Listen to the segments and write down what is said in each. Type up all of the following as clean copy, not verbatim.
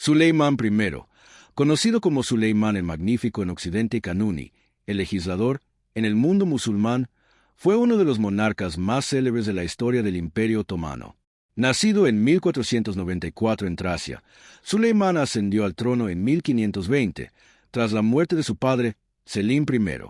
Suleimán I, conocido como Suleimán el Magnífico en Occidente y Kanuni, el legislador, en el mundo musulmán, fue uno de los monarcas más célebres de la historia del Imperio Otomano. Nacido en 1494 en Tracia, Suleimán ascendió al trono en 1520, tras la muerte de su padre, Selim I.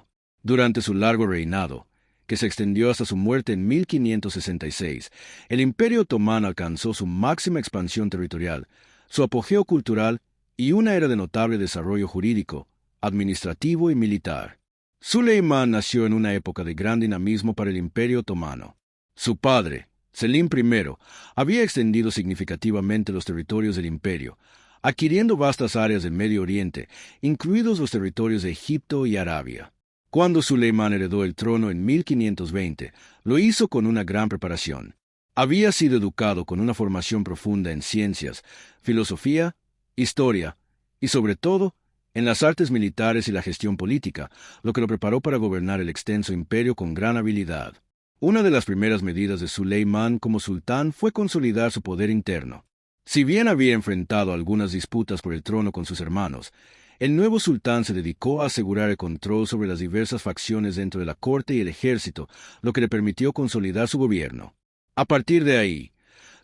Durante su largo reinado, que se extendió hasta su muerte en 1566, el Imperio Otomano alcanzó su máxima expansión territorial, su apogeo cultural y una era de notable desarrollo jurídico, administrativo y militar. Suleimán nació en una época de gran dinamismo para el Imperio Otomano. Su padre, Selim I, había extendido significativamente los territorios del imperio, adquiriendo vastas áreas del Medio Oriente, incluidos los territorios de Egipto y Arabia. Cuando Suleimán heredó el trono en 1520, lo hizo con una gran preparación. Había sido educado con una formación profunda en ciencias, filosofía, historia y, sobre todo, en las artes militares y la gestión política, lo que lo preparó para gobernar el extenso imperio con gran habilidad. Una de las primeras medidas de Suleimán como sultán fue consolidar su poder interno. Si bien había enfrentado algunas disputas por el trono con sus hermanos, el nuevo sultán se dedicó a asegurar el control sobre las diversas facciones dentro de la corte y el ejército, lo que le permitió consolidar su gobierno. A partir de ahí,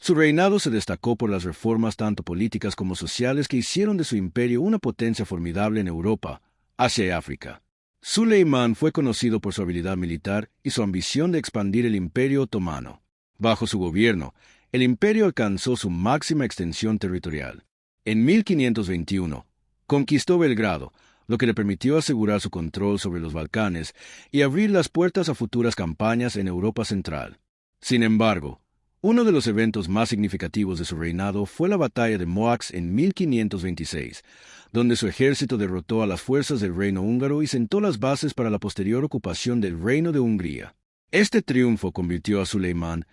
su reinado se destacó por las reformas tanto políticas como sociales que hicieron de su imperio una potencia formidable en Europa, Asia y África. Suleimán fue conocido por su habilidad militar y su ambición de expandir el Imperio Otomano. Bajo su gobierno, el imperio alcanzó su máxima extensión territorial. En 1521, conquistó Belgrado, lo que le permitió asegurar su control sobre los Balcanes y abrir las puertas a futuras campañas en Europa Central. Sin embargo, uno de los eventos más significativos de su reinado fue la batalla de Moax en 1526, donde su ejército derrotó a las fuerzas del reino húngaro y sentó las bases para la posterior ocupación del reino de Hungría. Este triunfo convirtió a Suleimán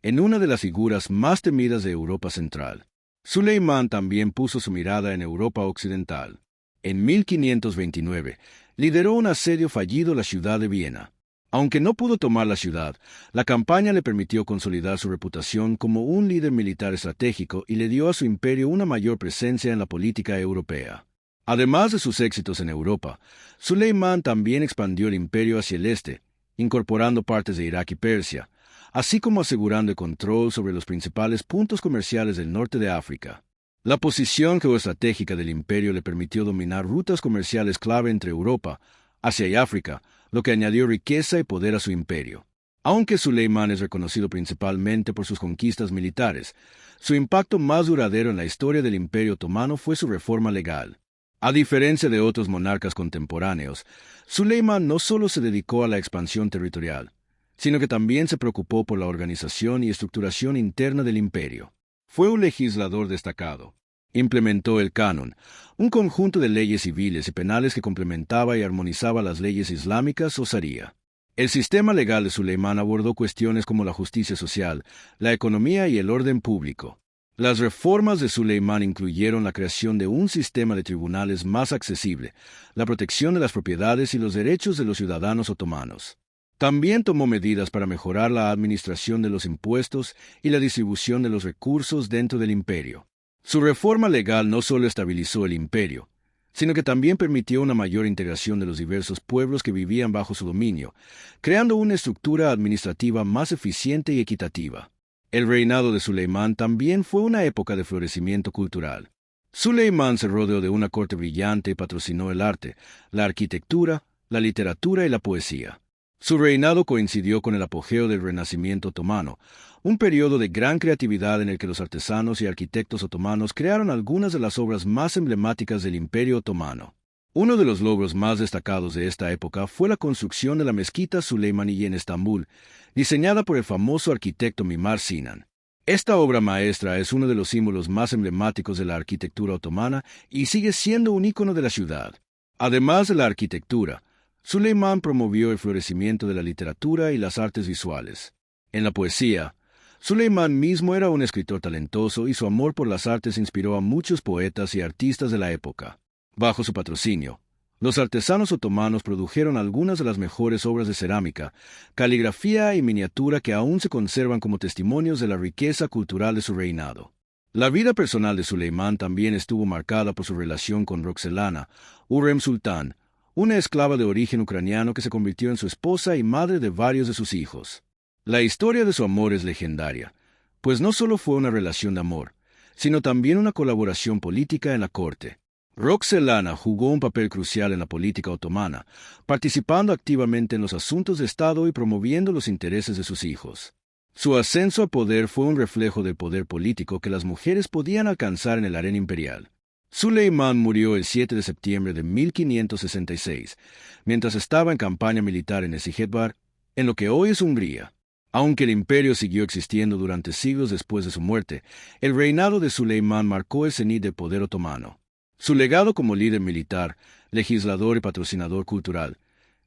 en una de las figuras más temidas de Europa Central. Suleimán también puso su mirada en Europa Occidental. En 1529, lideró un asedio fallido a la ciudad de Viena. Aunque no pudo tomar la ciudad, la campaña le permitió consolidar su reputación como un líder militar estratégico y le dio a su imperio una mayor presencia en la política europea. Además de sus éxitos en Europa, Suleimán también expandió el imperio hacia el este, incorporando partes de Irak y Persia, así como asegurando el control sobre los principales puntos comerciales del norte de África. La posición geoestratégica del imperio le permitió dominar rutas comerciales clave entre Europa, Asia y África, lo que añadió riqueza y poder a su imperio. Aunque Suleimán es reconocido principalmente por sus conquistas militares, su impacto más duradero en la historia del Imperio Otomano fue su reforma legal. A diferencia de otros monarcas contemporáneos, Suleimán no solo se dedicó a la expansión territorial, sino que también se preocupó por la organización y estructuración interna del imperio. Fue un legislador destacado. Implementó el Canon, un conjunto de leyes civiles y penales que complementaba y armonizaba las leyes islámicas o sharía. El sistema legal de Suleimán abordó cuestiones como la justicia social, la economía y el orden público. Las reformas de Suleimán incluyeron la creación de un sistema de tribunales más accesible, la protección de las propiedades y los derechos de los ciudadanos otomanos. También tomó medidas para mejorar la administración de los impuestos y la distribución de los recursos dentro del imperio. Su reforma legal no solo estabilizó el imperio, sino que también permitió una mayor integración de los diversos pueblos que vivían bajo su dominio, creando una estructura administrativa más eficiente y equitativa. El reinado de Suleimán también fue una época de florecimiento cultural. Suleimán se rodeó de una corte brillante y patrocinó el arte, la arquitectura, la literatura y la poesía. Su reinado coincidió con el apogeo del Renacimiento otomano, un periodo de gran creatividad en el que los artesanos y arquitectos otomanos crearon algunas de las obras más emblemáticas del Imperio Otomano. Uno de los logros más destacados de esta época fue la construcción de la mezquita Süleymaniyye en Estambul, diseñada por el famoso arquitecto Mimar Sinan. Esta obra maestra es uno de los símbolos más emblemáticos de la arquitectura otomana y sigue siendo un ícono de la ciudad. Además de la arquitectura, Suleimán promovió el florecimiento de la literatura y las artes visuales. En la poesía, Suleimán mismo era un escritor talentoso y su amor por las artes inspiró a muchos poetas y artistas de la época. Bajo su patrocinio, los artesanos otomanos produjeron algunas de las mejores obras de cerámica, caligrafía y miniatura que aún se conservan como testimonios de la riqueza cultural de su reinado. La vida personal de Suleimán también estuvo marcada por su relación con Roxelana, Hürrem Sultán, una esclava de origen ucraniano que se convirtió en su esposa y madre de varios de sus hijos. La historia de su amor es legendaria, pues no solo fue una relación de amor, sino también una colaboración política en la corte. Roxelana jugó un papel crucial en la política otomana, participando activamente en los asuntos de Estado y promoviendo los intereses de sus hijos. Su ascenso al poder fue un reflejo del poder político que las mujeres podían alcanzar en el arena imperial. Suleimán murió el 7 de septiembre de 1566, mientras estaba en campaña militar en Eszéhetvar, en lo que hoy es Hungría. Aunque el imperio siguió existiendo durante siglos después de su muerte, el reinado de Suleimán marcó el cenit del poder otomano. Su legado como líder militar, legislador y patrocinador cultural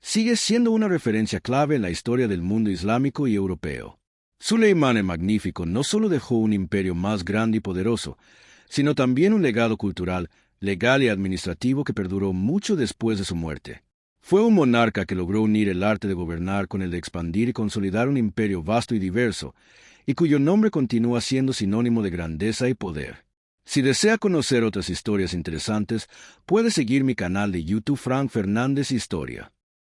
sigue siendo una referencia clave en la historia del mundo islámico y europeo. Suleimán el Magnífico no solo dejó un imperio más grande y poderoso, sino también un legado cultural, legal y administrativo que perduró mucho después de su muerte. Fue un monarca que logró unir el arte de gobernar con el de expandir y consolidar un imperio vasto y diverso, y cuyo nombre continúa siendo sinónimo de grandeza y poder. Si desea conocer otras historias interesantes, puede seguir mi canal de YouTube Frank Fernández Historia.